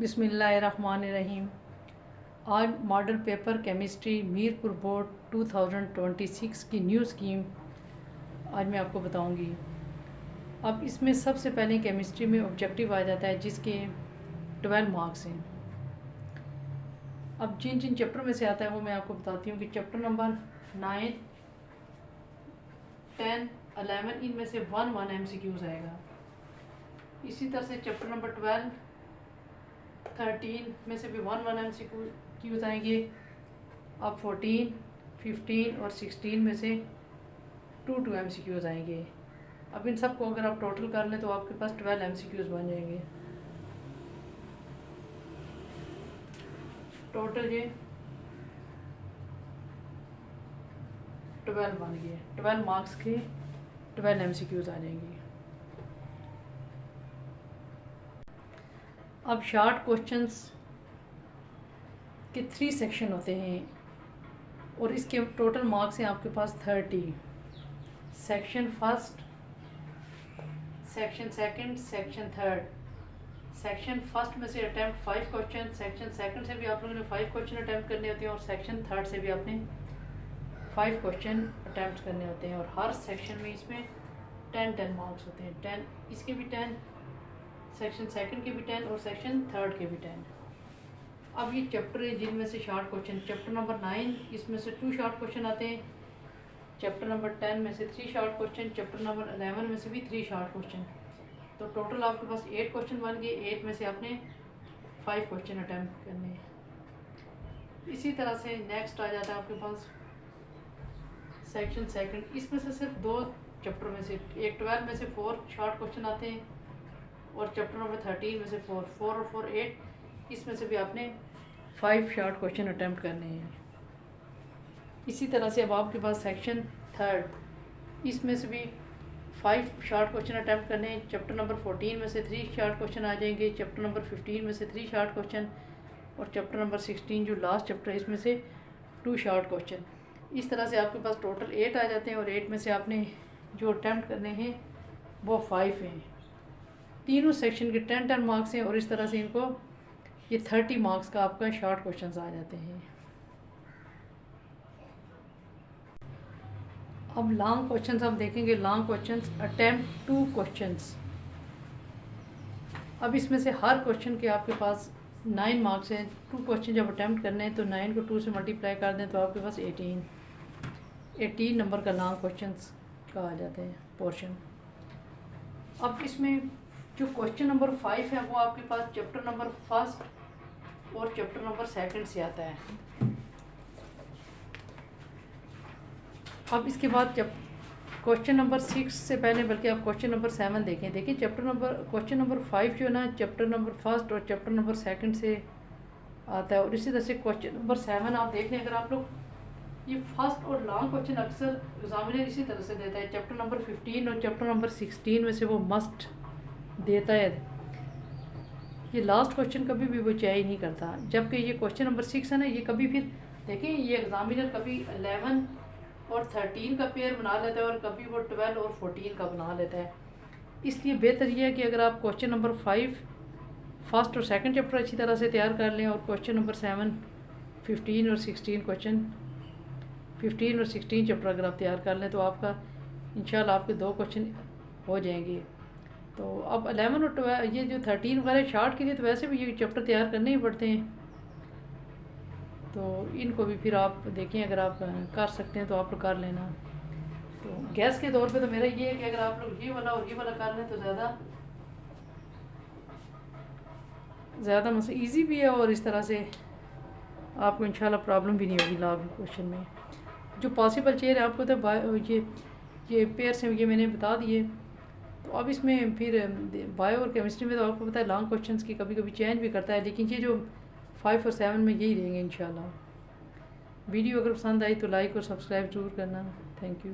बिस्मिल्लाहिर्रहमानिर्रहीम। आज model paper chemistry Mirpur board 2026 की न्यू स्कीम आज मैं आपको बताऊंगी। अब इसमें सबसे पहले केमिस्ट्री में ऑब्जेक्टिव आ जाता है जिसके 12 मार्क्स हैं। अब जिन जिन चैप्टर में से आता है वो मैं आपको बताती हूँ कि चैप्टर नंबर 9, 10, 11 इनमें से 1 MCQs आएगा। इसी तरह से चैप्टर नंबर 12, 13 में से भी 1 MCQs आएंगे। अब 14, 15 और 16 में से 2 MCQs आएंगे। अब इन सब को अगर आप टोटल कर लें तो आपके पास 12 MCQs बन जाएंगे। टोटल ये 12 बन गए। 12 मार्क्स के 12 MCQs आ जाएंगे। अब शॉर्ट क्वेश्चंस के 3 सेक्शन होते हैं और इसके टोटल मार्क्स हैं आपके पास 30। Section first, section second, section third. Section first में से अटैम्प्ट 5 क्वेश्चन, सेक्शन सेकंड से भी आप लोगों ने 5 क्वेश्चन अटैम्प्ट करने होते हैं और सेक्शन थर्ड से भी आपने 5 क्वेश्चन अटैम्प्ट करने होते हैं। और हर सेक्शन में इसमें 10 मार्क्स होते हैं। 10 इसके भी 10, सेक्शन सेकंड के भी 10 और सेक्शन थर्ड के भी 10। अब ये चैप्टर है जिनमें से शॉर्ट क्वेश्चन, चैप्टर नंबर 9 इसमें से 2 शॉर्ट क्वेश्चन आते हैं। चैप्टर नंबर 10 में से 3 शॉर्ट क्वेश्चन, चैप्टर नंबर 11 में से भी 3 शॉर्ट क्वेश्चन। तो टोटल आपके पास 8 क्वेश्चन बन गए। 8 में से आपने 5 क्वेश्चन अटैम्प्ट करने हैं। इसी तरह से नेक्स्ट आ जाता है आपके पास सेक्शन सेकंड। इसमें से सिर्फ 2 चैप्टर में से, एक 12 में से 4 शॉर्ट क्वेश्चन आते हैं और चैप्टर नंबर 13 में से 4 और 4 8। इसमें से भी आपने 5 शॉर्ट क्वेश्चन अटैम्प्ट करने हैं। इसी तरह से अब आपके पास सेक्शन थर्ड, इसमें से भी 5 शॉर्ट क्वेश्चन अटैम्प्ट करने हैं। चैप्टर नंबर 14 में से 3 शॉर्ट क्वेश्चन आ जाएंगे। चैप्टर नंबर 15 में से 3 शॉर्ट क्वेश्चन और चैप्टर नंबर 16 जो लास्ट चैप्टर है इसमें से 2 शॉर्ट क्वेश्चन। इस तरह से आपके पास टोटल 8 आ जाते हैं और 8 में से आपने जो अटैम्प्ट करने हैं वो 5 हैं। तीनों सेक्शन के 10 मार्क्स हैं और इस तरह से इनको ये 30 मार्क्स का आपका शॉर्ट क्वेश्चंस आ जाते हैं। अब लॉन्ग क्वेश्चंस हम देखेंगे। Long questions attempt 2 questions. अब इसमें से हर क्वेश्चन के आपके पास 9 मार्क्स हैं। 2 क्वेश्चन जब अटेम्प्ट करने हैं तो 9 को 2 से मल्टीप्लाई कर दें तो आपके पास 18 नंबर का लॉन्ग क्वेश्चंस का आ जाते हैं पोर्शन। अब इसमें जो क्वेश्चन नंबर 5 है वो आपके पास चैप्टर नंबर फर्स्ट और चैप्टर नंबर सेकंड से आता है। अब इसके बाद जब क्वेश्चन नंबर 6 से पहले बल्कि आप क्वेश्चन नंबर 7 देखें। देखिए क्वेश्चन नंबर 5 जो है ना चैप्टर नंबर फर्स्ट और चैप्टर नंबर सेकंड से आता है। और इसी तरह से क्वेश्चन नंबर 7 आप देख लें। अगर आप लोग ये फर्स्ट और लॉन्ग क्वेश्चन अक्सर एग्जामिनर इसी तरह से देता है। चैप्टर नंबर 15 और चैप्टर नंबर 16 में से वो मस्ट देता है। ये लास्ट क्वेश्चन कभी भी वो चेक नहीं करता। जबकि ये क्वेश्चन नंबर 6 है ना, ये कभी फिर देखिए ये एग्जामिनर कभी 11 और 13 का पेयर बना लेता है और कभी वो 12 और 14 का बना लेता है। इसलिए बेहतर ये है कि अगर आप क्वेश्चन नंबर 5 फर्स्ट और सेकंड चैप्टर अच्छी तरह से तैयार कर लें और क्वेश्चन नंबर 7, 15 और 16 चैप्टर अगर आप तैयार कर लें तो आपका इंशाल्लाह आपके 2 क्वेश्चन हो जाएंगे। तो अब 11 और 12 ये जो 13 वगैरह शॉर्ट के लिए तो वैसे भी ये चैप्टर तैयार करने ही पड़ते हैं। तो इनको भी फिर आप देखें, अगर आप कर सकते हैं तो आप लोग कर लेना। तो गैस के तौर पे तो मेरा ये है कि अगर आप लोग ये वाला और ये वाला कर लें तो ज़्यादा मतलब ईजी भी है और इस तरह से आपको इंशाल्लाह प्रॉब्लम भी नहीं होगी लॉन्ग क्वेश्चन में। जो पॉसिबल चेयर है आपको तो ये पेयर से ये मैंने बता दिए। तो अब इसमें फिर बायो और केमिस्ट्री में तो आपको पता है लॉन्ग क्वेश्चंस की कभी कभी चेंज भी करता है, लेकिन ये जो 5 और 7 में यही रहेंगे इंशाल्लाह। वीडियो अगर पसंद आई तो लाइक और सब्सक्राइब ज़रूर करना। Thank you.